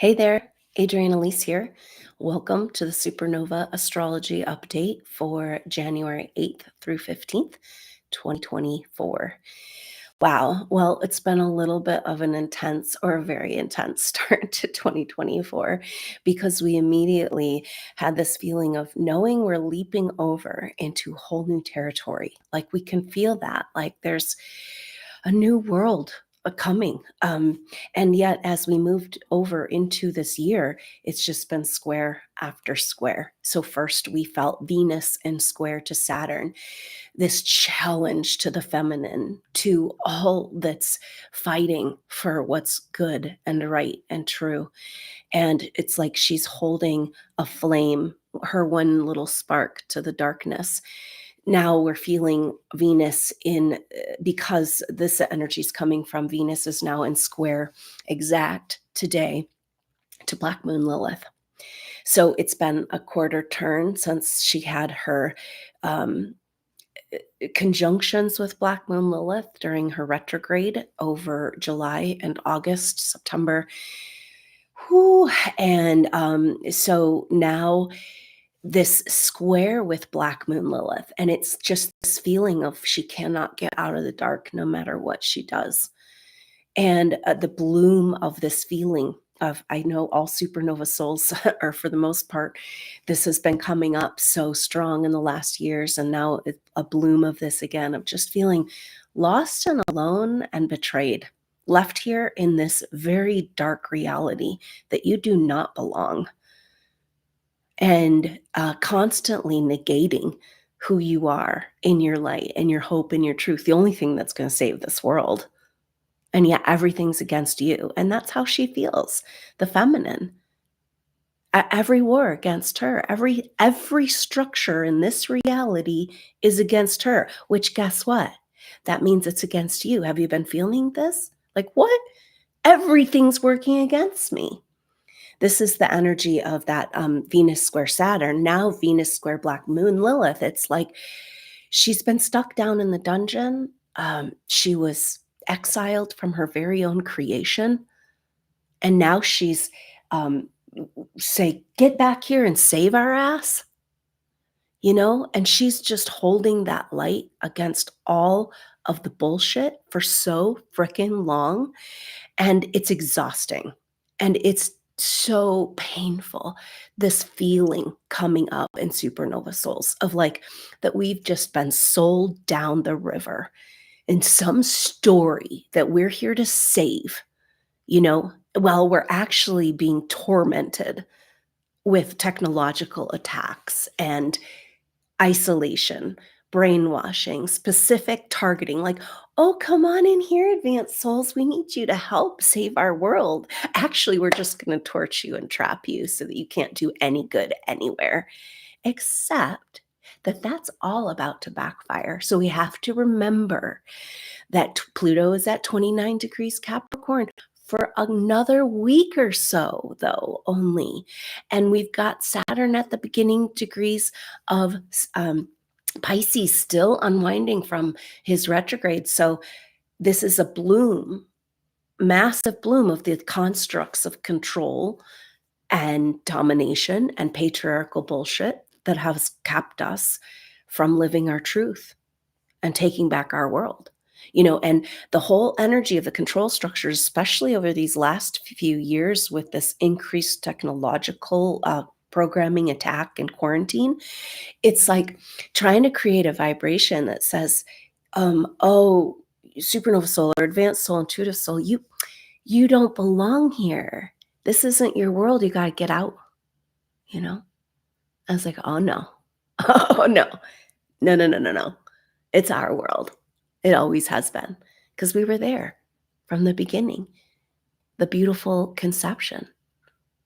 Hey there, Adrienne Elise here. Welcome to the SuperNova Astrology update for January 8th through 15th, 2024. Wow, well, it's been a little bit of an intense or a very intense start to 2024 because we immediately had this feeling of knowing we're leaping over into whole new territory. Like we can feel that, like there's a new world coming. And yet, as we moved over into this year, it's just been square after square. So, first, we felt Venus in square to Saturn, this challenge to the feminine, to all that's fighting for what's good and right and true. And it's like she's holding a flame, her one little spark to the darkness. Now we're feeling Venus in because this energy is coming from Venus is now in square exact today to Black Moon Lilith. So it's been a quarter turn since she had her um, conjunctions with Black Moon Lilith during her retrograde over July and August, September. Whew. And so now this square with Black Moon Lilith, and it's just this feeling of she cannot get out of the dark no matter what she does. And the bloom of this feeling of, I know all supernova souls are, for the most part, this has been coming up so strong in the last years, and now a bloom of this again, of just feeling lost and alone and betrayed, left here in this very dark reality that you do not belong, and constantly negating who you are in your light and your hope and your truth, the only thing that's going to save this world. And yet everything's against you. And that's how she feels, the feminine. Every war against her, every structure in this reality is against her, which guess what? That means it's against you. Have you been feeling this? Like, what? Everything's working against me. This is the energy of that Venus square Saturn, now Venus square Black Moon Lilith. It's like she's been stuck down in the dungeon. She was exiled from her very own creation. And now she's say, get back here and save our ass, and she's just holding that light against all of the bullshit for so freaking long. And it's exhausting. And it's so painful, this feeling coming up in supernova souls of like that we've just been sold down the river in some story that we're here to save, while we're actually being tormented with technological attacks and isolation, brainwashing, specific targeting, like, oh, come on in here, advanced souls. We need you to help save our world. Actually, we're just going to torch you and trap you so that you can't do any good anywhere, except that that's all about to backfire. So we have to remember that Pluto is at 29 degrees Capricorn for another week or so, though, only. And we've got Saturn at the beginning degrees of Pisces, still unwinding from his retrograde. So this is a bloom, massive bloom of the constructs of control and domination and patriarchal bullshit that has kept us from living our truth and taking back our world. And the whole energy of the control structures, especially over these last few years with this increased technological programming attack and quarantine, it's like trying to create a vibration that says, oh, supernova soul or advanced soul, intuitive soul, you don't belong here. This isn't your world. You got to get out, I was like, oh, no. Oh, no. No, no, no, no, no. It's our world. It always has been, because we were there from the beginning. The beautiful conception,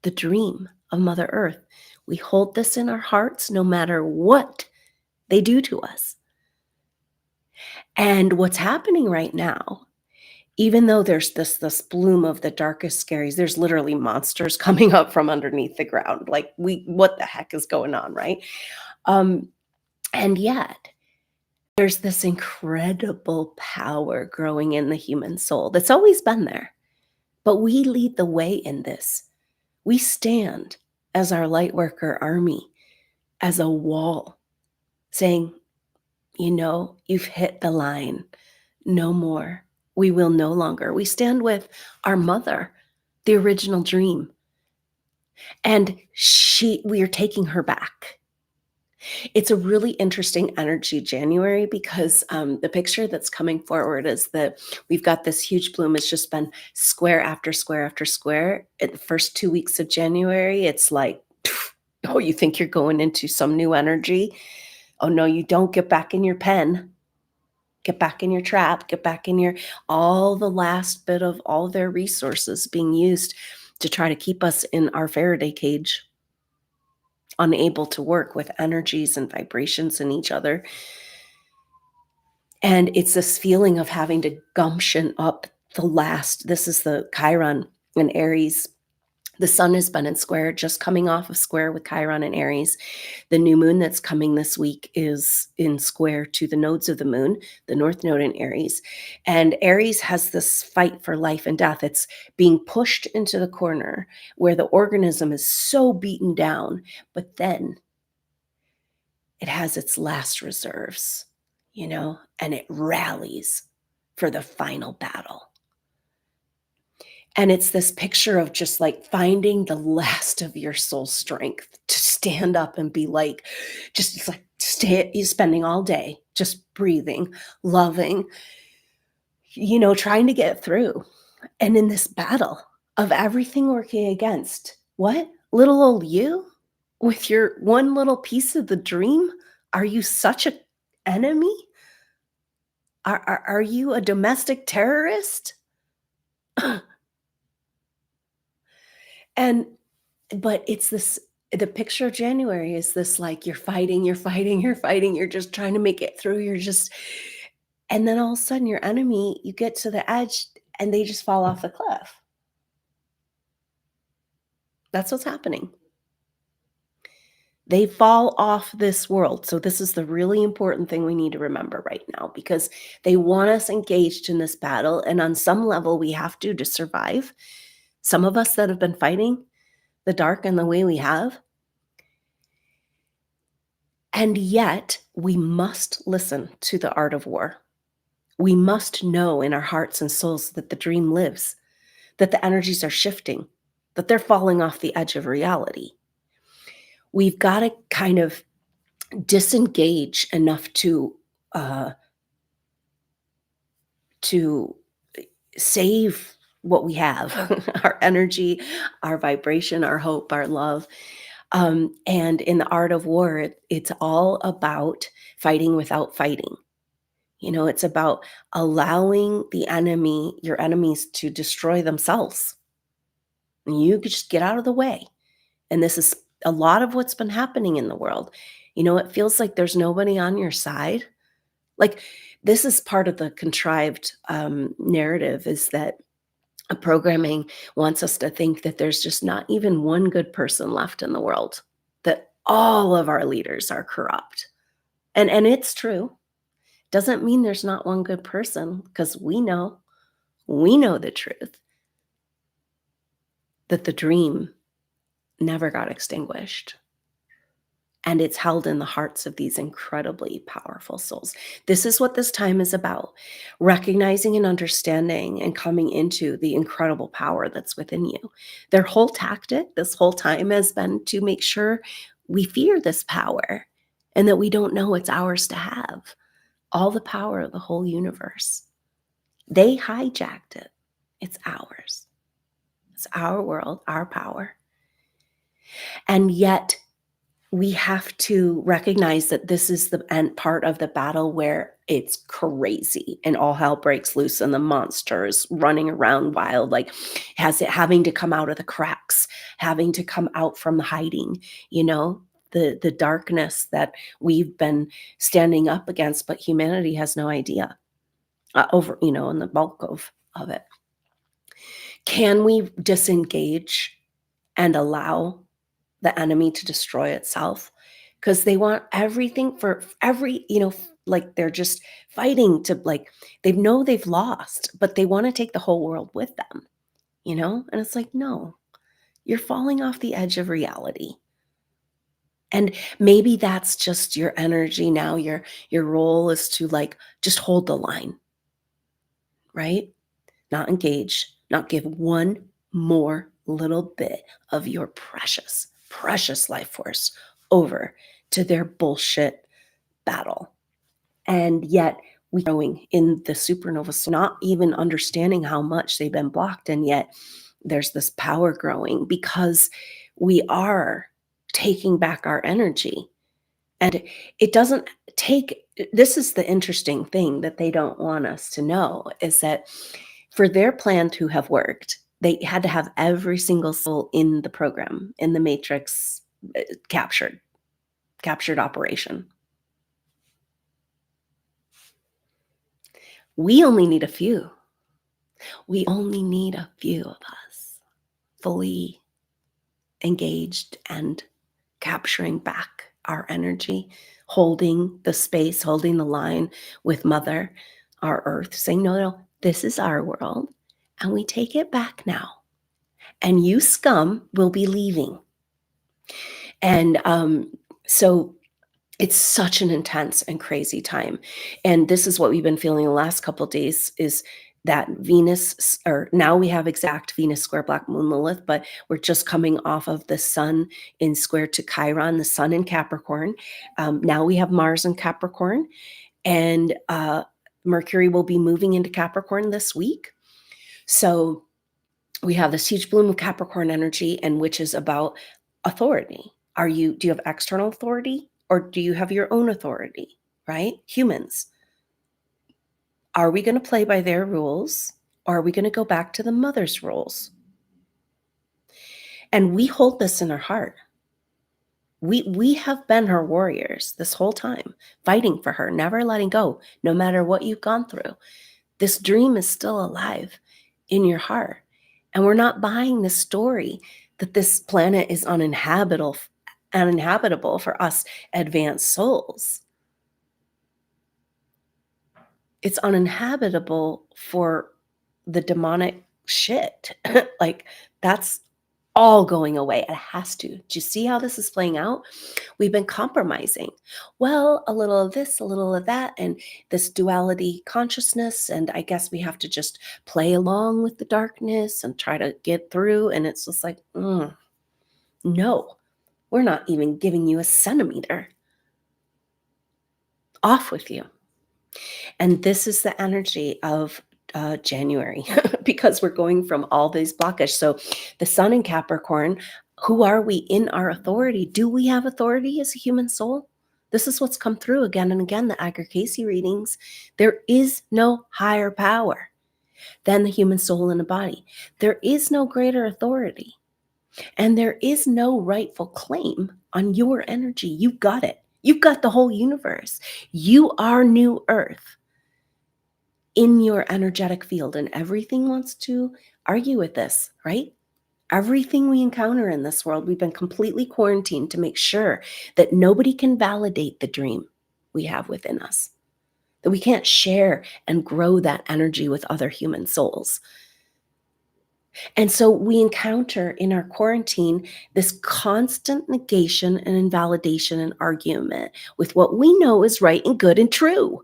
the dream of Mother Earth. We hold this in our hearts no matter what they do to us. And what's happening right now, even though there's this bloom of the darkest scaries, there's literally monsters coming up from underneath the ground. Like, what the heck is going on, right? And yet, there's this incredible power growing in the human soul that's always been there. But we lead the way in this. We stand as our light worker army, as a wall, saying, you've hit the line. No more. We will no longer. We stand with our mother, the original dream. And we are taking her back. It's a really interesting energy, January, because the picture that's coming forward is that we've got this huge bloom. It's just been square after square after square. In the first 2 weeks of January, it's like, oh, you think you're going into some new energy? Oh, no, you don't. Get back in your pen. Get back in your trap. Get back in all the last bit of all their resources being used to try to keep us in our Faraday cage, unable to work with energies and vibrations in each other. And it's this feeling of having to gumption up this is the Chiron in Aries. The sun has been in square, just coming off of square with Chiron and Aries. The new moon that's coming this week is in square to the nodes of the moon, the north node in Aries. And Aries has this fight for life and death. It's being pushed into the corner where the organism is so beaten down, but then it has its last reserves, and it rallies for the final battle. And it's this picture of just like finding the last of your soul strength to stand up and be like, just like spending all day just breathing, loving, trying to get through. And in this battle of everything working against what? Little old you with your one little piece of the dream? Are you such an enemy? Are you a domestic terrorist? But it's the picture of January is this like you're fighting, you're just trying to make it through. And then all of a sudden your enemy, you get to the edge and they just fall off the cliff. That's what's happening. They fall off this world. So this is the really important thing we need to remember right now, because they want us engaged in this battle. And on some level, we have to survive. Some of us that have been fighting the dark in the way we have. And yet we must listen to the art of war. We must know in our hearts and souls that the dream lives, that the energies are shifting, that they're falling off the edge of reality. We've got to kind of disengage enough to save what we have, our energy, our vibration, our hope, our love. And in the art of war, it's all about fighting without fighting. It's about allowing your enemies to destroy themselves. And you could just get out of the way. And this is a lot of what's been happening in the world. It feels like there's nobody on your side. Like, this is part of the contrived narrative, is that programming wants us to think that there's just not even one good person left in the world, that all of our leaders are corrupt. And it's true. Doesn't mean there's not one good person, because we know the truth, that the dream never got extinguished. And it's held in the hearts of these incredibly powerful souls. This is what this time is about, recognizing and understanding and coming into the incredible power that's within you. Their whole tactic this whole time has been to make sure we fear this power and that we don't know it's ours to have. All the power of the whole universe. They hijacked it. It's ours. It's our world, our power. And yet we have to recognize that this is the end part of the battle where it's crazy and all hell breaks loose and the monsters running around wild, like having to come out of the cracks, having to come out from the hiding, the darkness that we've been standing up against, but humanity has no idea over, in the bulk of it. Can we disengage and allow the enemy to destroy itself? Because they want everything for like they're just fighting to, like, they know they've lost, but they want to take the whole world with them, and it's like, no, You're falling off the edge of reality. And maybe that's just your energy now. Your role is to like just hold the line, right? Not engage, not give one more little bit of your precious, precious life force over to their bullshit battle. And yet we growing in the supernova, so not even understanding how much they've been blocked. And yet there's this power growing because we are taking back our energy. And it doesn't take, this is the interesting thing that they don't want us to know, is that for their plan to have worked, they had to have every single soul in the program, in the matrix, captured operation. We only need a few. We only need a few of us fully engaged and capturing back our energy, holding the space, holding the line with Mother, our Earth, saying, no, no, this is our world, and we take it back now. And you scum will be leaving. And so it's such an intense and crazy time. And this is what we've been feeling the last couple of days, is that Venus, or now we have exact Venus square Black Moon Lilith, but we're just coming off of the Sun in square to Chiron, the Sun in Capricorn. Now we have Mars in Capricorn, and Mercury will be moving into Capricorn this week. So we have this huge bloom of Capricorn energy, and which is about authority. Do you have external authority, or do you have your own authority, right? Humans. Are we going to play by their rules, or are we going to go back to the mother's rules? And we hold this in our heart. We have been her warriors this whole time, fighting for her, never letting go, no matter what you've gone through. This dream is still alive in your heart. And we're not buying the story that this planet is uninhabitable for us advanced souls. It's uninhabitable for the demonic shit. Like, that's all going away. It has to. Do you see how this is playing out? We've been compromising. Well, a little of this, a little of that, and this duality consciousness. And I guess we have to just play along with the darkness and try to get through. And it's just like, no, we're not even giving you a centimeter. Off with you. And this is the energy of January, because we're going from all these blockages. So the Sun in Capricorn, who are we in our authority? Do we have authority as a human soul? This is what's come through again and again, the Aggregate readings. There is no higher power than the human soul in a body. There is no greater authority. And there is no rightful claim on your energy. You've got it. You've got the whole universe. You are New Earth in your energetic field, and everything wants to argue with this, right? Everything we encounter in this world, we've been completely quarantined to make sure that nobody can validate the dream we have within us, that we can't share and grow that energy with other human souls. And so we encounter in our quarantine this constant negation and invalidation and argument with what we know is right and good and true.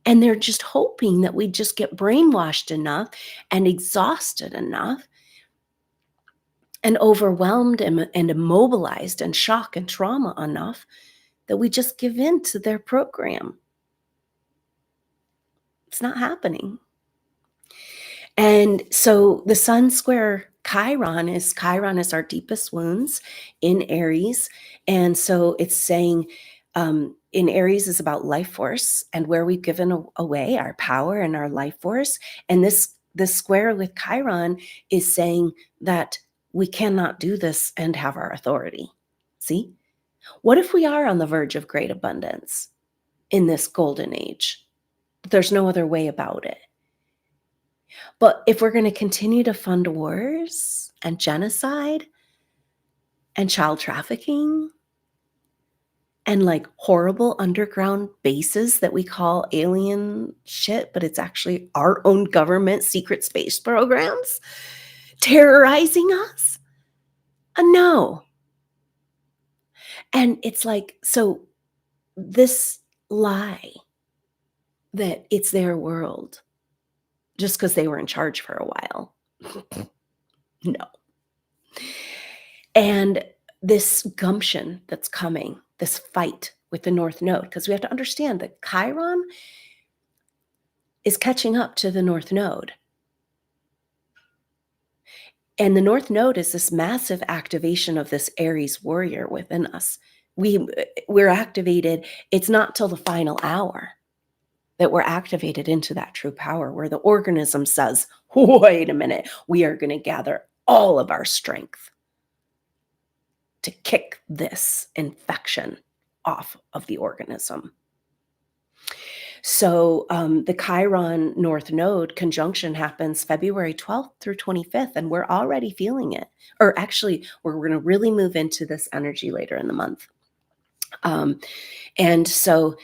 And they're just hoping that we just get brainwashed enough and exhausted enough and overwhelmed and immobilized and shock and trauma enough that we just give in to their program. It's not happening. And so the Sun square Chiron is our deepest wounds in Aries. And so it's saying in Aries is about life force and where we've given away our power and our life force. And this square with Chiron is saying that we cannot do this and have our authority. See? What if we are on the verge of great abundance in this golden age? There's no other way about it. But if we're going to continue to fund wars and genocide and child trafficking and like horrible underground bases that we call alien shit, but it's actually our own government secret space programs terrorizing us, No. And it's like, so this lie that it's their world just because they were in charge for a while. No. And this gumption that's coming, this fight with the North Node, because we have to understand that Chiron is catching up to the North Node. And the North Node is this massive activation of this Aries warrior within us. We're activated. It's not till the final hour that we're activated into that true power where the organism says, wait a minute, we are going to gather all of our strength to kick this infection off of the organism. So the Chiron North Node conjunction happens February 12th through 25th, and we're already feeling it. Or actually, we're going to really move into this energy later in the month. And so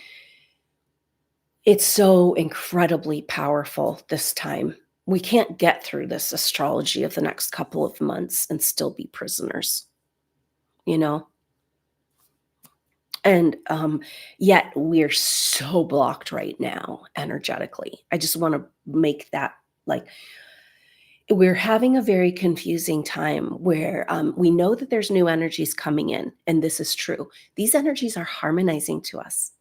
it's so incredibly powerful this time. We can't get through this astrology of the next couple of months and still be prisoners, you know? And yet we're so blocked right now energetically. I just want to make that like we're having a very confusing time where we know that there's new energies coming in, and this is true. These energies are harmonizing to us.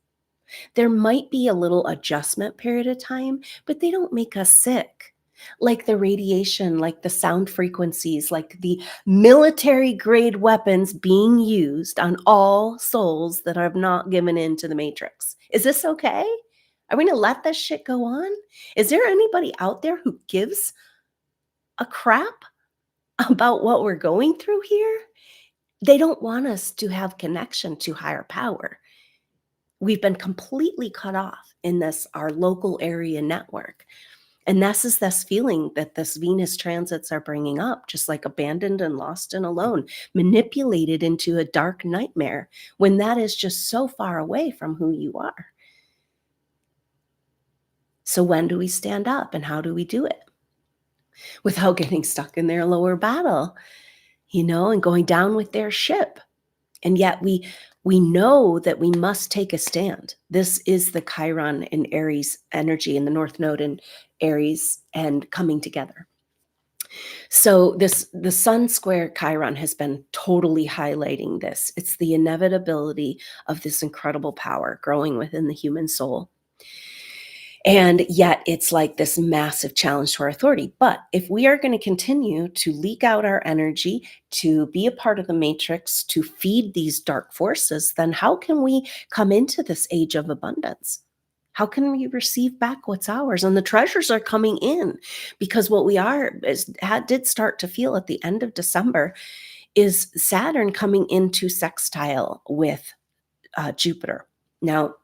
There might be a little adjustment period of time, but they don't make us sick. Like the radiation, like the sound frequencies, like the military grade weapons being used on all souls that have not given in to the matrix. Is this okay? Are we going to let this shit go on? Is there anybody out there who gives a crap about what we're going through here? They don't want us to have connection to higher power. We've been completely cut off in this, our local area network. And this is this feeling that this Venus transits are bringing up, just like abandoned and lost and alone, manipulated into a dark nightmare when that is just so far away from who you are. So when do we stand up and how do we do it? Without getting stuck in their lower battle, and going down with their ship. And yet we know that we must take a stand. This is the Chiron and Aries energy in the North Node and Aries and coming together. So the Sun square Chiron has been totally highlighting this. It's the inevitability of this incredible power growing within the human soul. And yet it's like this massive challenge to our authority. But if we are going to continue to leak out our energy, to be a part of the matrix, to feed these dark forces, then how can we come into this age of abundance? How can we receive back what's ours? And the treasures are coming in, because what we did start to feel at the end of December is Saturn coming into sextile with Jupiter. Now,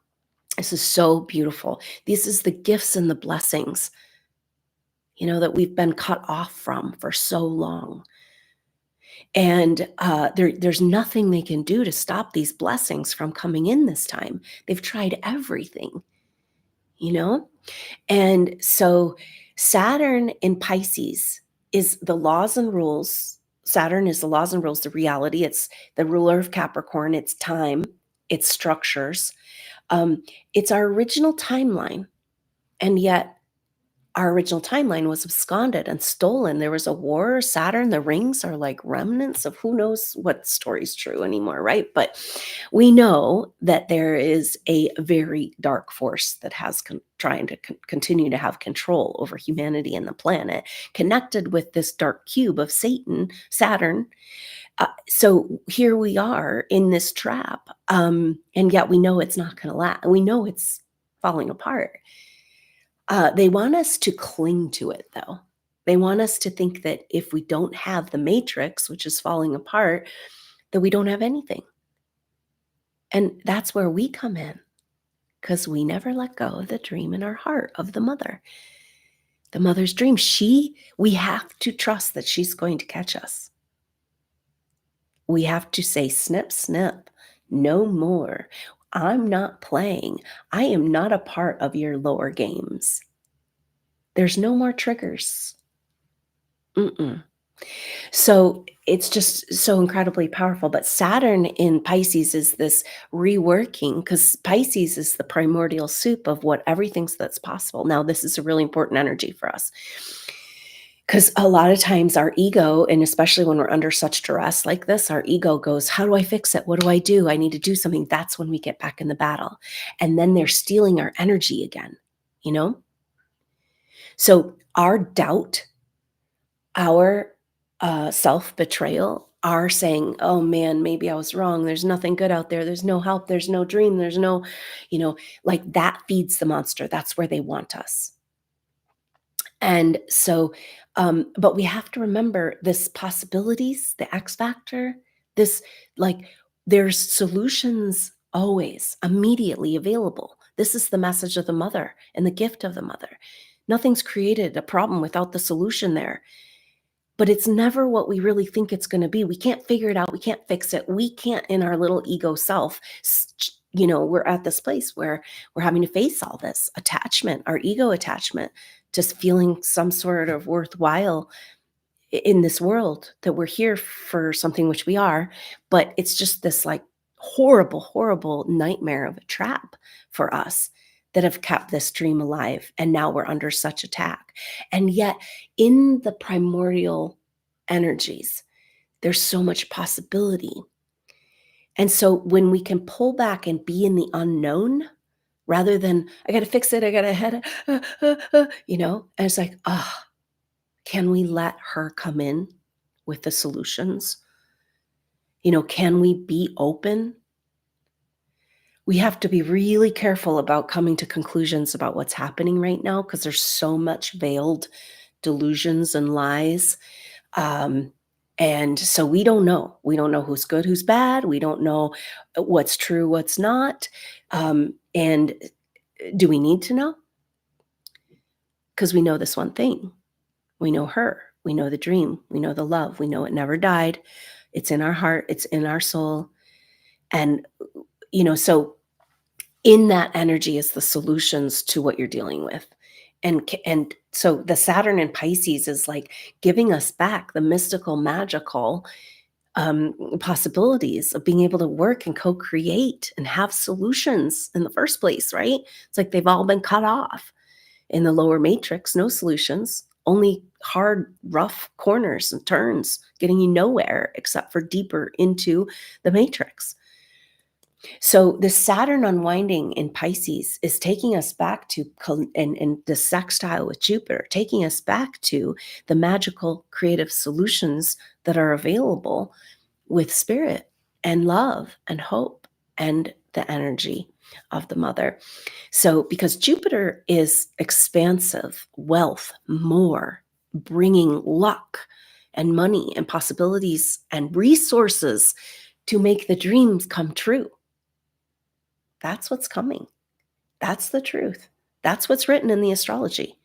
this is so beautiful. This is the gifts and the blessings, that we've been cut off from for so long. And there's nothing they can do to stop these blessings from coming in this time. They've tried everything, And so Saturn in Pisces is the laws and rules. Saturn is the laws and rules, the reality. It's the ruler of Capricorn. It's time. It's structures. It's our original timeline, and yet our original timeline was absconded and stolen. There was a war. Saturn, the rings are like remnants of who knows what story's true anymore, right? But we know that there is a very dark force that has trying to continue to have control over humanity and the planet, connected with this dark cube of Saturn. So here we are in this trap, and yet we know it's not going to last. We know it's falling apart. They want us to cling to it, though. They want us to think that if we don't have the matrix, which is falling apart, that we don't have anything. And that's where we come in, because we never let go of the dream in our heart of the mother. The mother's dream. We have to trust that she's going to catch us. We have to say, snip, snip, no more. I'm not playing. I am not a part of your lower games. There's no more triggers. So it's just so incredibly powerful. But Saturn in Pisces is this reworking, because Pisces is the primordial soup of what everything that's possible. Now, this is a really important energy for us because a lot of times our ego, and especially when we're under such duress like this, our ego goes, how do I fix it? What do I do? I need to do something. That's when we get back in the battle. And then they're stealing our energy again, you know? So our doubt, our self-betrayal, are saying, oh man, maybe I was wrong. There's nothing good out there. There's no help. There's no dream. There's no, like that feeds the monster. That's where they want us. And so, but we have to remember this possibilities, the X factor, this like there's solutions always immediately available. This is the message of the mother and the gift of the mother. Nothing's created a problem without the solution there. But it's never what we really think it's going to be. We can't figure it out. We can't fix it. We can't, in our little ego self, we're at this place where we're having to face all this attachment, our ego attachment, just feeling some sort of worthwhile in this world, that we're here for something, which we are. But it's just this like horrible, horrible nightmare of a trap for us that have kept this dream alive. And now we're under such attack. And yet, in the primordial energies, there's so much possibility. And so when we can pull back and be in the unknown, rather than, I got to fix it, I got to head, and it's like, can we let her come in with the solutions? Can we be open? We have to be really careful about coming to conclusions about what's happening right now, because there's so much veiled delusions and lies. And so we don't know. We don't know who's good, who's bad. We don't know what's true, what's not. And do we need to know? Because we know this one thing. We know her. We know the dream. We know the love. We know it never died. It's in our heart. It's in our soul. And, so in that energy is the solutions to what you're dealing with. And so the Saturn in Pisces is like giving us back the mystical, magical possibilities of being able to work and co-create and have solutions in the first place, right? It's like they've all been cut off in the lower matrix, no solutions, only hard, rough corners and turns getting you nowhere except for deeper into the matrix. So the Saturn unwinding in Pisces is taking us back to, and the sextile with Jupiter, taking us back to the magical creative solutions that are available with spirit and love and hope and the energy of the mother. So because Jupiter is expansive, wealth, more, bringing luck and money and possibilities and resources to make the dreams come true. That's what's coming. That's the truth. That's what's written in the astrology.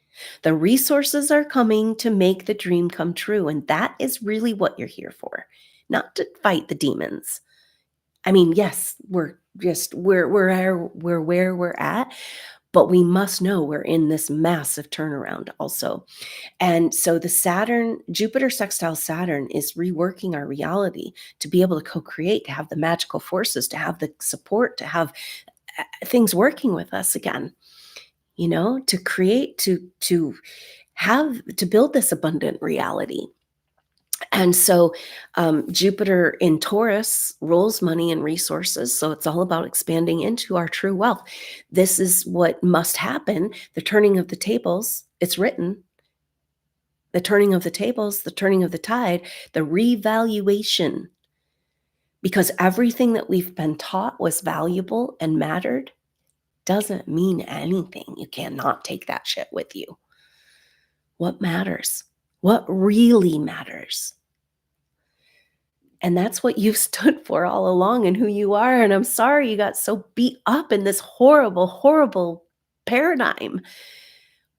The resources are coming to make the dream come true. And that is really what you're here for, not to fight the demons. I mean, yes, we're where we're at, but we must know we're in this massive turnaround also. And so the Jupiter sextile Saturn is reworking our reality to be able to co-create, to have the magical forces, to have the support, to have things working with us again, to create, to build this abundant reality. And so Jupiter in Taurus rules money and resources. So it's all about expanding into our true wealth. This is what must happen. The turning of the tables, it's written. The turning of the tables, the turning of the tide, the revaluation. Because everything that we've been taught was valuable and mattered doesn't mean anything. You cannot take that shit with you. What matters? What really matters? And that's what you've stood for all along and who you are. And I'm sorry you got so beat up in this horrible, horrible paradigm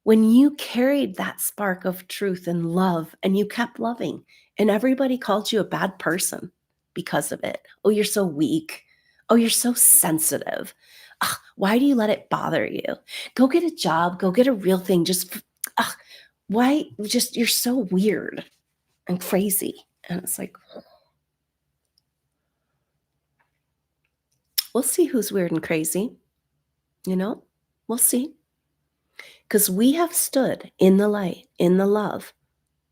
when you carried that spark of truth and love and you kept loving, and everybody called you a bad person because of it. Oh, you're so weak. Oh, you're so sensitive. Ugh, why do you let it bother you? Go get a job. Go get a real thing. Why? You're so weird. and crazy. And it's like, we'll see who's weird and crazy, you know? We'll see. Because we have stood in the light, in the love,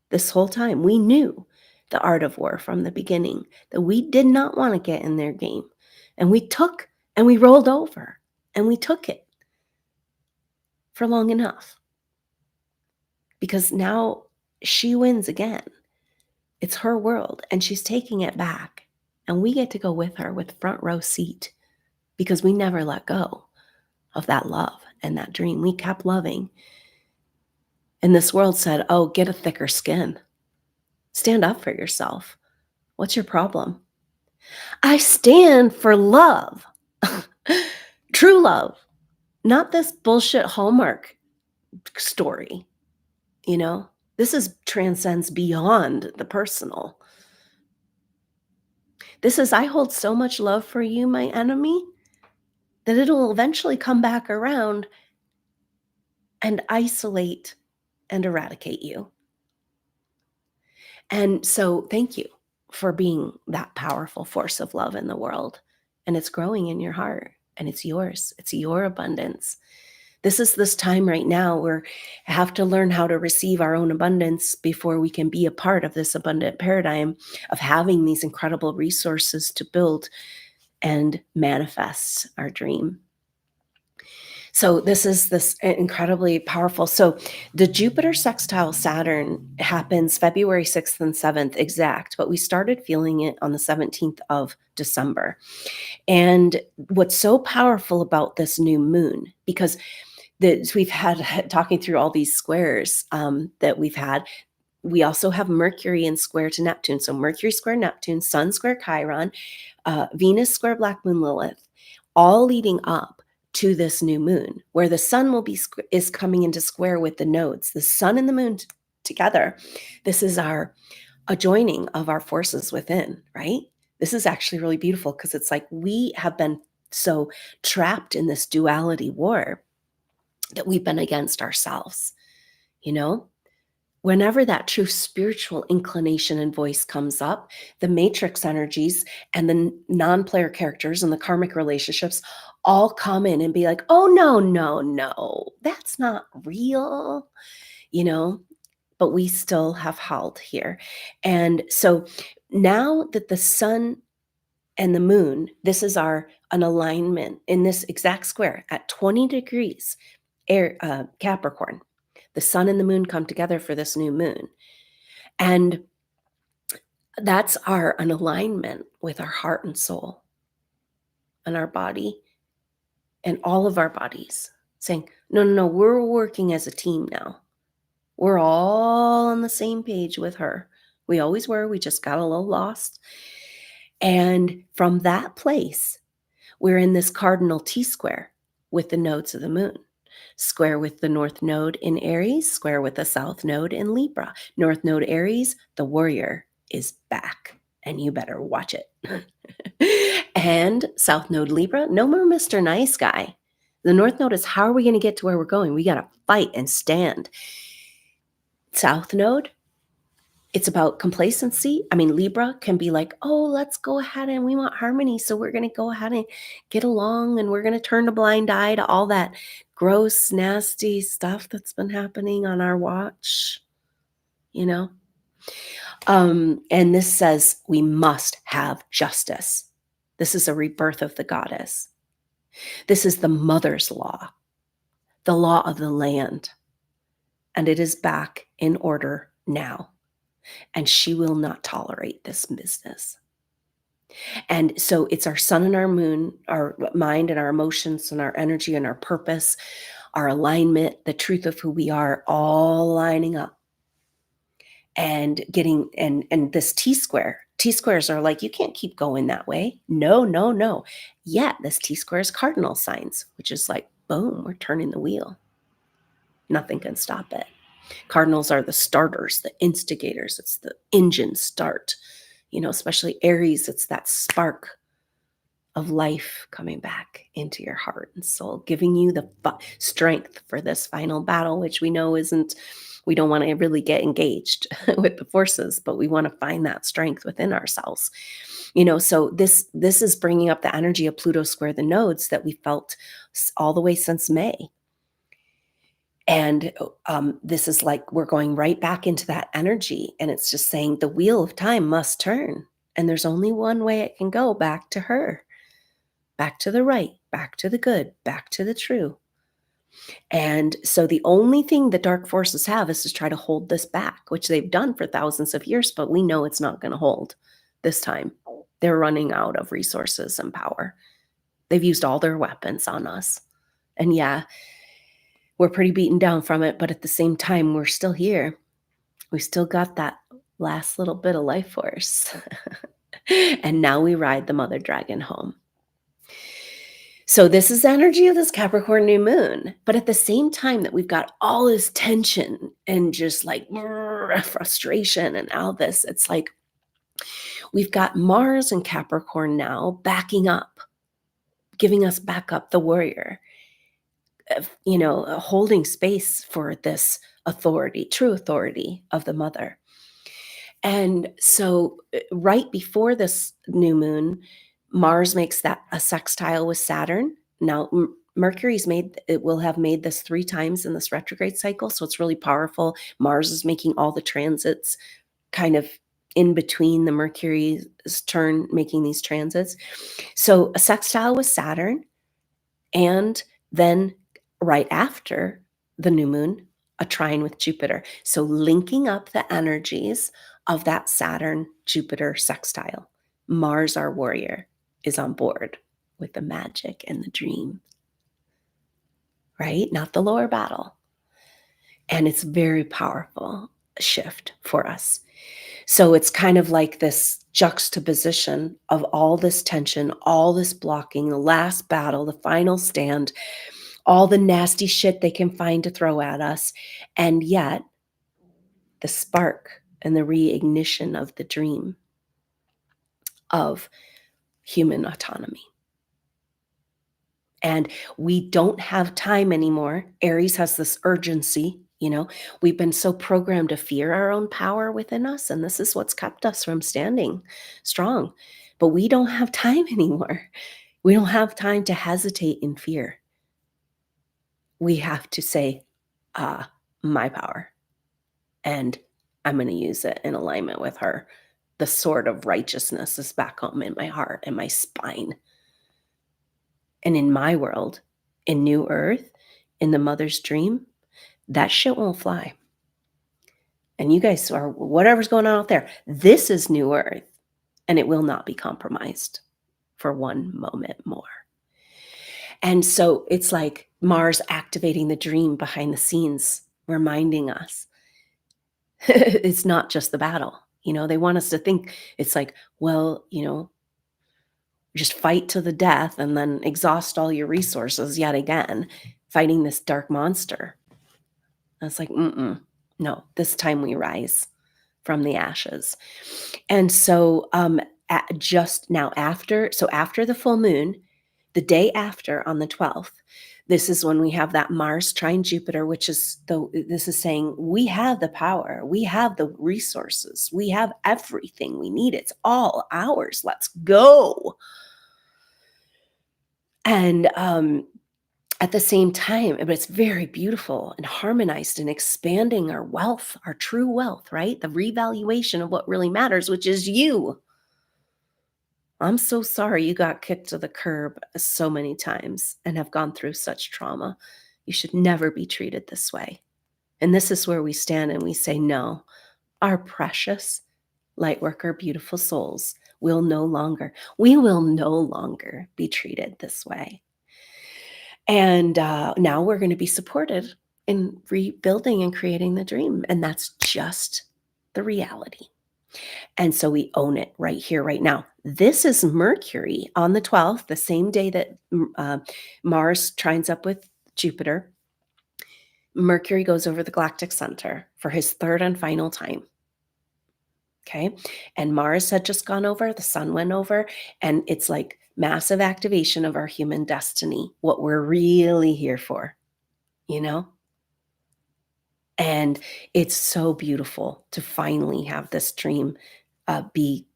this whole time. We knew the art of war from the beginning, that we did not want to get in their game. And we took and we rolled over and we took it for long enough. Because now she wins again. It's her world and she's taking it back. And we get to go with her with front row seat because we never let go of that love and that dream. We kept loving. And this world said, oh, get a thicker skin. Stand up for yourself. What's your problem? I stand for love. True love. Not this bullshit Hallmark story. You know, this is transcends beyond the personal. This is, I hold so much love for you, my enemy, that it'll eventually come back around and isolate and eradicate you. And so thank you for being that powerful force of love in the world. And it's growing in your heart and it's yours. It's your abundance. This is this time right now where we have to learn how to receive our own abundance before we can be a part of this abundant paradigm of having these incredible resources to build and manifest our dream. So this is this incredibly powerful. So the Jupiter sextile Saturn happens February 6th and 7th exact, but we started feeling it on the 17th of December. And what's so powerful about this new moon, because we've had talking through all these squares that we've had, we also have Mercury in square to Neptune. So Mercury square Neptune, Sun square Chiron, Venus square Black Moon Lilith, all leading up to this new moon, where the sun is coming into square with the nodes, the sun and the moon together. This is our adjoining of our forces within, right? This is actually really beautiful because it's like we have been so trapped in this duality war that we've been against ourselves, you know? Whenever that true spiritual inclination and voice comes up, the matrix energies and the non-player characters and the karmic relationships all come in and be like, oh, no, that's not real, you know, but we still have held here. And so now that the sun and the moon, this is an alignment in this exact square at 20 degrees, Capricorn. The sun and the moon come together for this new moon. And that's an alignment with our heart and soul and our body and all of our bodies saying, no, we're working as a team now. We're all on the same page with her. We always were. We just got a little lost. And from that place, we're in this Cardinal T-Square with the nodes of the moon. Square with the North Node in Aries, square with the South Node in Libra. North Node Aries, the warrior is back, and you better watch it. And South Node Libra, no more Mr. Nice Guy. The North Node is, how are we going to get to where we're going? We got to fight and stand. South Node, it's about complacency. I mean, Libra can be like, oh, let's go ahead and we want harmony. So we're going to go ahead and get along and we're going to turn a blind eye to all that gross, nasty stuff that's been happening on our watch, you know? And this says we must have justice. This is a rebirth of the goddess. This is the mother's law, the law of the land. And it is back in order now. And she will not tolerate this business. And so it's our sun and our moon, our mind and our emotions and our energy and our purpose, our alignment, the truth of who we are, all lining up and getting, and this T-squares are like, you can't keep going that way. No. Yet this T-square is cardinal signs, which is like, boom, we're turning the wheel. Nothing can stop it. Cardinals are the starters, the instigators. It's the engine start, you know, especially Aries. It's that spark of life coming back into your heart and soul, giving you the strength for this final battle, which we know isn't, we don't want to really get engaged with the forces, but we want to find that strength within ourselves. So this is bringing up the energy of Pluto square the nodes that we felt all the way since May. And this is like we're going right back into that energy, and it's just saying the wheel of time must turn, and there's only one way it can go: back to her, back to the right, back to the good, back to the true. And so the only thing the dark forces have is to try to hold this back, which they've done for thousands of years, but we know it's not going to hold this time. They're running out of resources and power. They've used all their weapons on us. And yeah, we're pretty beaten down from it, but at the same time, we're still here. We still got that last little bit of life force. And now we ride the mother dragon home. So this is the energy of this Capricorn new moon. But at the same time that we've got all this tension and just like frustration and all this, it's like we've got Mars and Capricorn now backing up, giving us back up the warrior, holding space for this authority, true authority of the mother. And so right before this new moon, Mars makes that a sextile with Saturn. Now, Mercury's will have made this 3 times in this retrograde cycle, so it's really powerful. Mars is making all the transits kind of in between the Mercury's turn, making these transits. So a sextile with Saturn, and then right after the new moon, a trine with Jupiter. So linking up the energies of that Saturn-Jupiter sextile. Mars, our warrior, is on board with the magic and the dream, right? Not the lower battle. And it's very powerful shift for us. So it's kind of like this juxtaposition of all this tension, all this blocking, the last battle, the final stand, all the nasty shit they can find to throw at us, and yet the spark and the reignition of the dream of human autonomy. And we don't have time anymore. Aries has this urgency. We've been so programmed to fear our own power within us, and this is what's kept us from standing strong. But we don't have time anymore. We don't have time to hesitate in fear. We have to say, my power, and I'm going to use it in alignment with her. The sword of righteousness is back home in my heart and my spine. And in my world, in New Earth, in the mother's dream, that shit won't fly. And you guys are, whatever's going on out there, this is New Earth, and it will not be compromised for one moment more. And so it's like Mars activating the dream behind the scenes, reminding us it's not just the battle. They want us to think it's like, well, just fight to the death and then exhaust all your resources yet again, fighting this dark monster. And it's like, no, this time we rise from the ashes. And so just now after the full moon, the day after on the 12th, this is when we have that Mars trine Jupiter, which is this is saying we have the power, we have the resources, we have everything we need. It's all ours. Let's go. And at the same time, but it's very beautiful and harmonized and expanding our wealth, our true wealth, right? The revaluation of what really matters, which is you. I'm so sorry you got kicked to the curb so many times and have gone through such trauma. You should never be treated this way. And this is where we stand and we say, no, our precious lightworker, beautiful souls we will no longer be treated this way. And now we're going to be supported in rebuilding and creating the dream. And that's just the reality. And so we own it right here, right now. This is Mercury on the 12th, the same day that Mars trines up with Jupiter. Mercury goes over the galactic center for his third and final time. Okay. And Mars had just gone over, the sun went over, and it's like massive activation of our human destiny, what we're really here for, you know? And it's so beautiful to finally have this dream be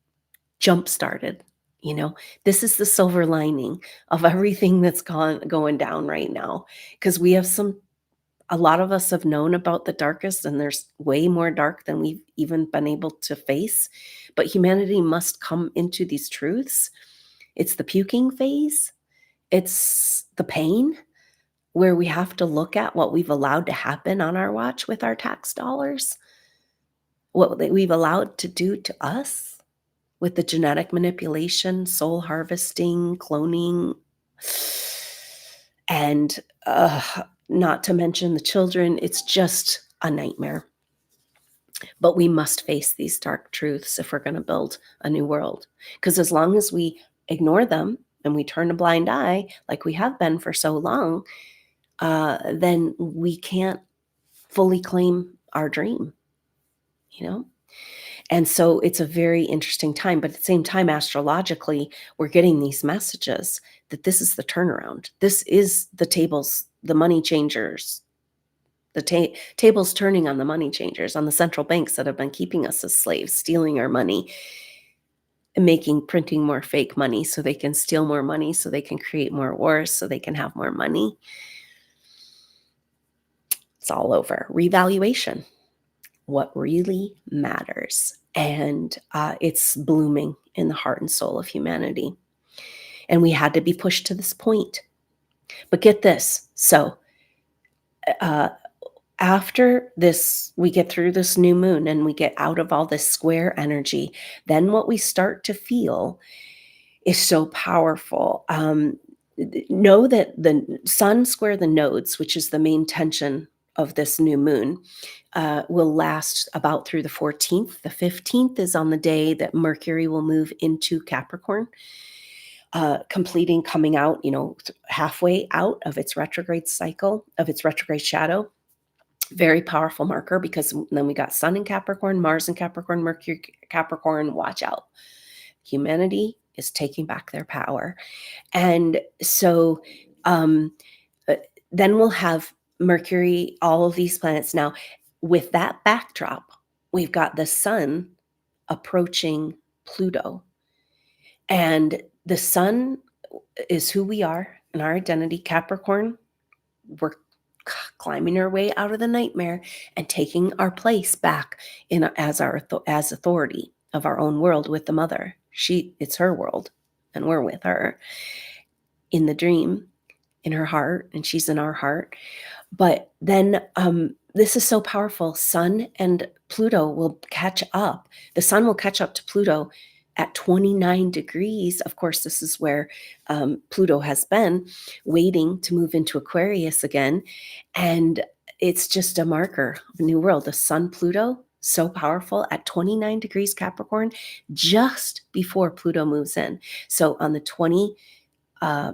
jump started. You know, this is the silver lining of everything that's going down right now. Because we have a lot of us have known about the darkest, and there's way more dark than we've even been able to face. But humanity must come into these truths. It's the puking phase, it's the pain where we have to look at what we've allowed to happen on our watch with our tax dollars, what we've allowed to do to us with the genetic manipulation, soul harvesting, cloning, and not to mention the children. It's just a nightmare. But we must face these dark truths if we're going to build a new world. Because as long as we ignore them and we turn a blind eye, like we have been for so long, then we can't fully claim our dream, you know? And so it's a very interesting time. But at the same time, astrologically, we're getting these messages that this is the turnaround. This is the tables, the money changers, the tables turning on the money changers, on the central banks that have been keeping us as slaves, stealing our money, and printing more fake money so they can steal more money, so they can create more wars, so they can have more money. It's all over. Revaluation. What really matters. And it's blooming in the heart and soul of humanity. And we had to be pushed to this point. But get this. So after this, we get through this new moon and we get out of all this square energy, then what we start to feel is so powerful. Know that the sun square the nodes, which is the main tension of this new moon, will last about through the 14th. The 15th is on the day that Mercury will move into Capricorn, coming out, halfway out of its retrograde cycle, of its retrograde shadow. Very powerful marker, because then we got Sun in Capricorn, Mars in Capricorn, Mercury Capricorn. Watch out. Humanity is taking back their power. And so then we'll have Mercury, all of these planets. Now, with that backdrop, we've got the sun approaching Pluto. And the sun is who we are and our identity. Capricorn, we're climbing our way out of the nightmare and taking our place back as authority of our own world with the mother. It's her world, and we're with her in the dream, in her heart, and she's in our heart. But then this is so powerful. Sun and Pluto will catch up. The sun will catch up to Pluto at 29 degrees. Of course, this is where Pluto has been waiting to move into Aquarius again. And it's just a marker of a new world. The sun, Pluto, so powerful at 29 degrees Capricorn, just before Pluto moves in. So on the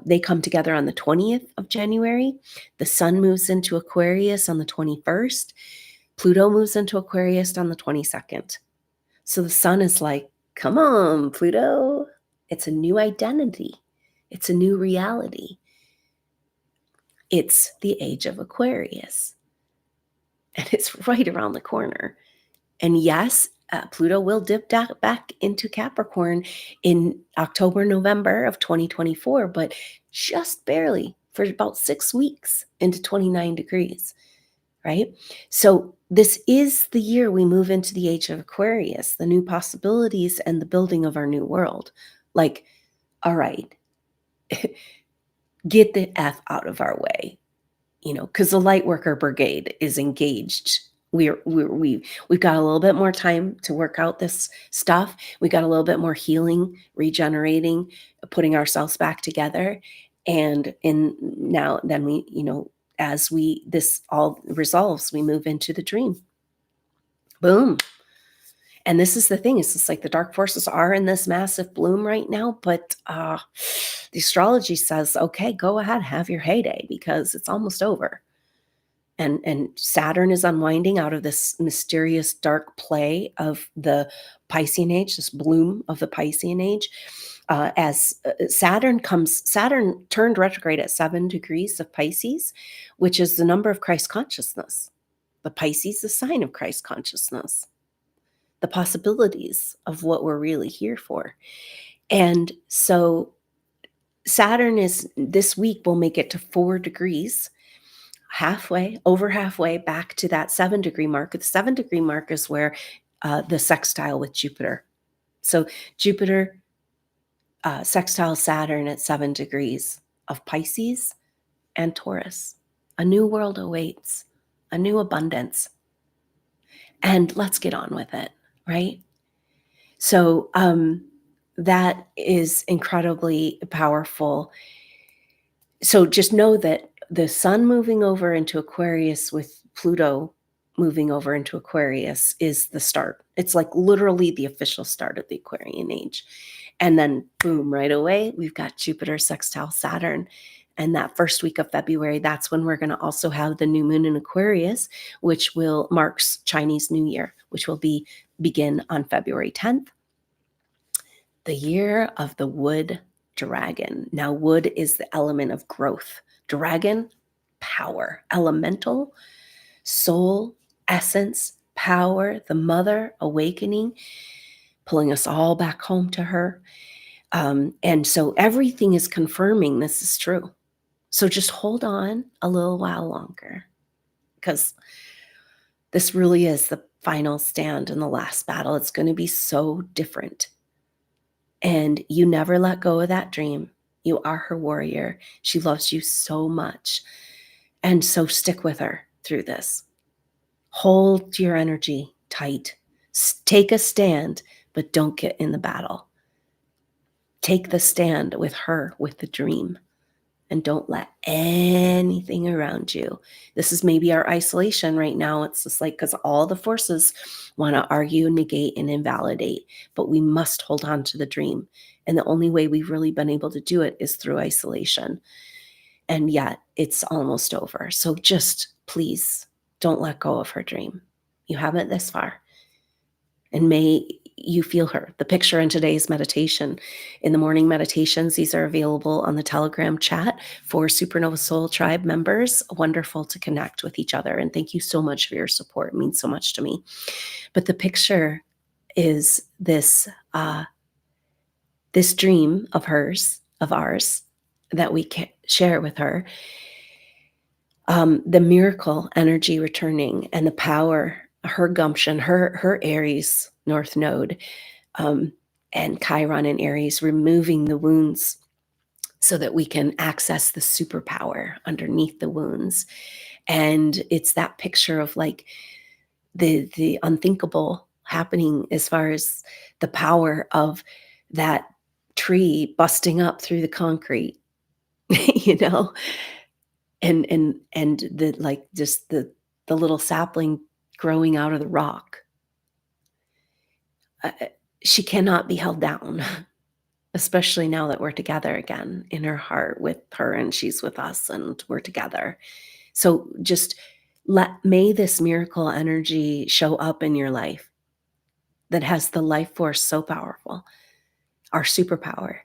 they come together on the 20th of January. The sun moves into Aquarius on the 21st. Pluto moves into Aquarius on the 22nd. So the sun is like, come on, Pluto. It's a new identity. It's a new reality. It's the age of Aquarius. And it's right around the corner. And yes, Pluto will dip back into Capricorn in October, November of 2024, but just barely, for about 6 weeks into 29 degrees, right? So this is the year we move into the age of Aquarius, the new possibilities and the building of our new world. Like, all right, get the F out of our way, because the light worker brigade is engaged. We've got a little bit more time to work out this stuff. We got a little bit more healing, regenerating, putting ourselves back together. And then as this all resolves, we move into the dream. Boom. And this is the thing. It's just like the dark forces are in this massive bloom right now, but the astrology says, okay, go ahead, have your heyday, because it's almost over. And Saturn is unwinding out of this mysterious dark play of the Piscean age, this bloom of the Piscean age. As Saturn turned retrograde at 7 degrees of Pisces, which is the number of Christ consciousness. The Pisces, the sign of Christ consciousness, the possibilities of what we're really here for. And so Saturn is this week will make it to 4 degrees, over halfway back to that 7-degree mark. The 7-degree mark is where the sextile with Jupiter. So Jupiter sextile Saturn at 7 degrees of Pisces and Taurus. A new world awaits, a new abundance. And let's get on with it, right? So that is incredibly powerful. So just know that the sun moving over into Aquarius with Pluto moving over into Aquarius is the start. It's like literally the official start of the Aquarian age. And then boom, right away, we've got Jupiter sextile Saturn. And that first week of February, that's when we're going to also have the new moon in Aquarius, which marks Chinese New Year, which will begin on February 10th. The year of the wood dragon. Now, wood is the element of growth. Dragon, power, elemental, soul, essence, power, the mother, awakening, pulling us all back home to her. And so everything is confirming this is true. So just hold on a little while longer, because this really is the final stand and the last battle. It's going to be so different. And you never let go of that dream. You are her warrior. She loves you so much. And so stick with her through this. Hold your energy tight. Take a stand, but don't get in the battle. Take the stand with her, with the dream. And don't let anything around you. This is maybe our isolation right now. It's just like, because all the forces want to argue, negate, and invalidate, but we must hold on to the dream. And the only way we've really been able to do it is through isolation. And yet it's almost over. So just please don't let go of her dream. You haven't this far. And may you feel her. The picture in today's meditation, in the morning meditations, these are available on the Telegram chat for SuperNova Soul Tribe members. Wonderful to connect with each other. And thank you so much for your support. It means so much to me. But the picture is this dream of ours, that we can share with her. The miracle energy returning and the power, her gumption, her Aries North Node, and Chiron in Aries, removing the wounds so that we can access the superpower underneath the wounds. And it's that picture of like the unthinkable happening, as far as the power of that tree busting up through the concrete, you know, and the like just the little sapling growing out of the rock. She cannot be held down, especially now that we're together again in her heart with her, and she's with us and we're together. So just may this miracle energy show up in your life that has the life force so powerful, our superpower,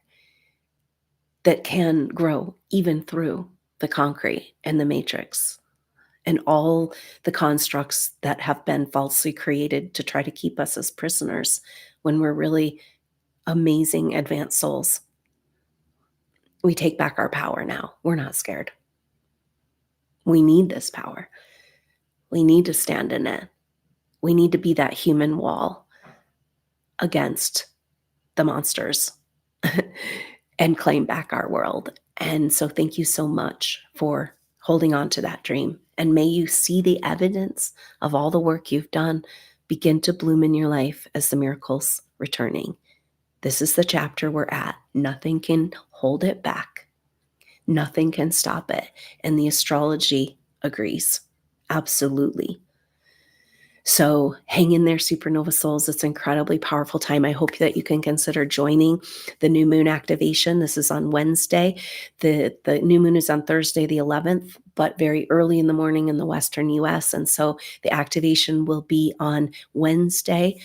that can grow even through the concrete and the matrix and all the constructs that have been falsely created to try to keep us as prisoners when we're really amazing advanced souls. We take back our power now. We're not scared. We need this power. We need to stand in it. We need to be that human wall against the monsters and claim back our world. And so thank you so much for holding on to that dream. And may you see the evidence of all the work you've done begin to bloom in your life as the miracles returning. This is the chapter we're at. Nothing can hold it back. Nothing can stop it. And the astrology agrees. Absolutely. So hang in there, SuperNova souls. It's an incredibly powerful time. I hope that you can consider joining the new moon activation. This is on Wednesday. The new moon is on Thursday, the 11th. but very early in the morning in the Western US. And so the activation will be on Wednesday,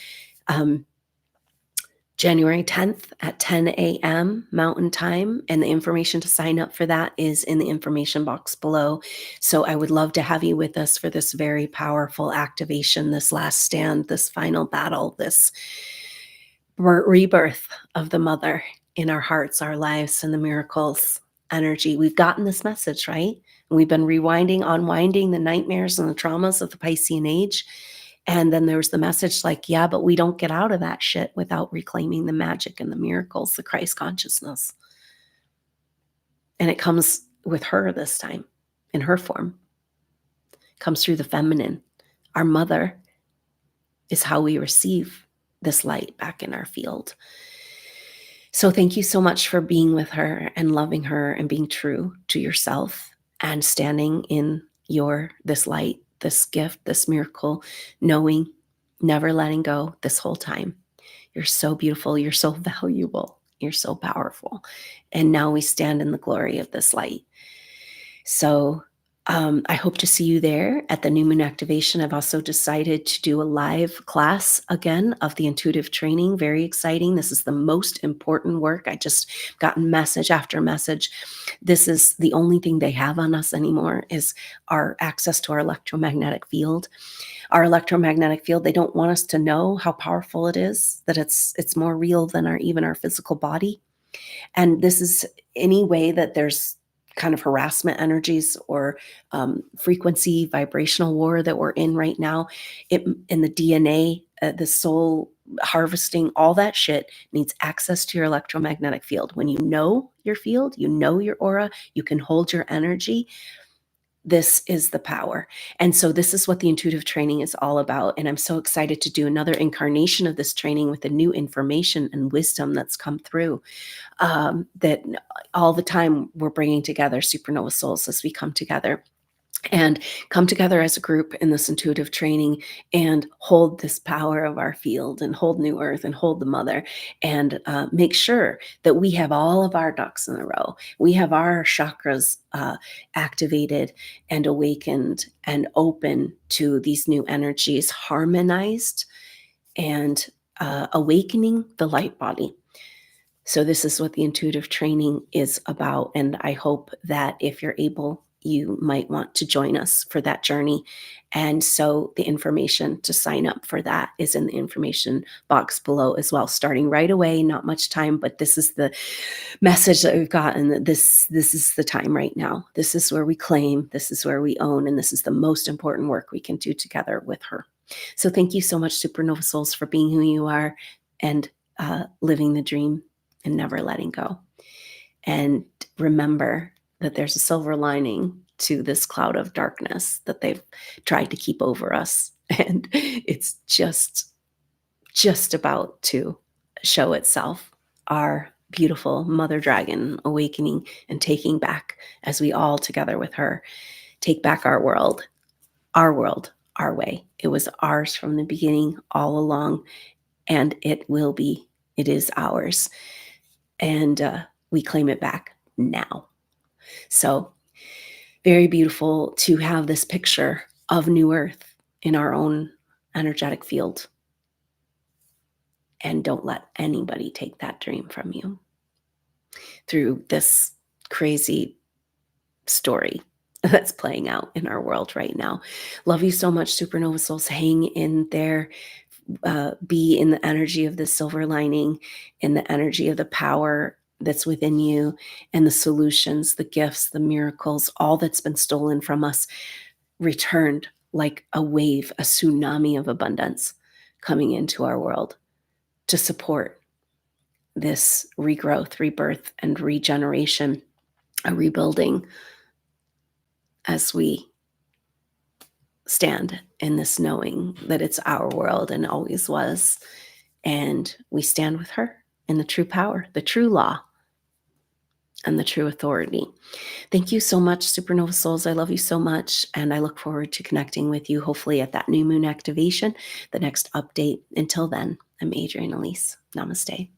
January 10th at 10 a.m. Mountain Time. And the information to sign up for that is in the information box below. So I would love to have you with us for this very powerful activation, this last stand, this final battle, this rebirth of the mother in our hearts, our lives, and the miracles energy. We've gotten this message, right? And we've been rewinding, unwinding the nightmares and the traumas of the Piscean age. And then there was the message like, yeah, but we don't get out of that shit without reclaiming the magic and the miracles, the Christ consciousness. And it comes with her this time in her form. It comes through the feminine. Our mother is how we receive this light back in our field. So thank you so much for being with her and loving her and being true to yourself and standing in this light, this gift, this miracle, knowing, never letting go this whole time. You're so beautiful. You're so valuable. You're so powerful. And now we stand in the glory of this light. So I hope to see you there at the new moon activation. I've also decided to do a live class again of the intuitive training. Very exciting. This is the most important work. I just gotten message after message. This is the only thing they have on us anymore is our access to our electromagnetic field. Our electromagnetic field, they don't want us to know how powerful it is, that it's more real than even our physical body. And this is any way that there's kind of harassment energies or frequency vibrational war that we're in right now, in the DNA, the soul harvesting, all that shit needs access to your electromagnetic field. When you know your field, you know your aura, you can hold your energy. This is the power. And so this is what the intuitive training is all about. And I'm so excited to do another incarnation of this training with the new information and wisdom that's come through. That all the time we're bringing together supernova souls as we come together as a group in this intuitive training and hold this power of our field and hold New Earth and hold the mother and make sure that we have all of our ducks in a row. We have our chakras activated and awakened and open to these new energies, harmonized and awakening the light body. So this is what the intuitive training is about. And I hope that if you're able, you might want to join us for that journey. And so the information to sign up for that is in the information box below as well, starting right away, not much time, but this is the message that we've gotten. This is the time right now. This is where we claim, this is where we own, and this is the most important work we can do together with her. So thank you so much, Supernova Souls, for being who you are and living the dream and never letting go. And remember that there's a silver lining to this cloud of darkness that they've tried to keep over us. And it's just about to show itself. Our beautiful mother dragon awakening and taking back, as we all together with her, take back our world, our way. It was ours from the beginning all along, and it is ours. And we claim it back now. So very beautiful to have this picture of New Earth in our own energetic field. And don't let anybody take that dream from you through this crazy story that's playing out in our world right now. Love you so much, Supernova Souls. Hang in there. Be in the energy of the silver lining, in the energy of the power that's within you, and the solutions, the gifts, the miracles, all that's been stolen from us, returned like a wave, a tsunami of abundance coming into our world to support this regrowth, rebirth, and regeneration, a rebuilding as we stand in this knowing that it's our world and always was. And we stand with her in the true power, the true law, and the true authority. Thank you so much, Supernova Souls. I love you so much. And I look forward to connecting with you, hopefully at that new moon activation, the next update. Until then, I'm Adrienne Elise. Namaste.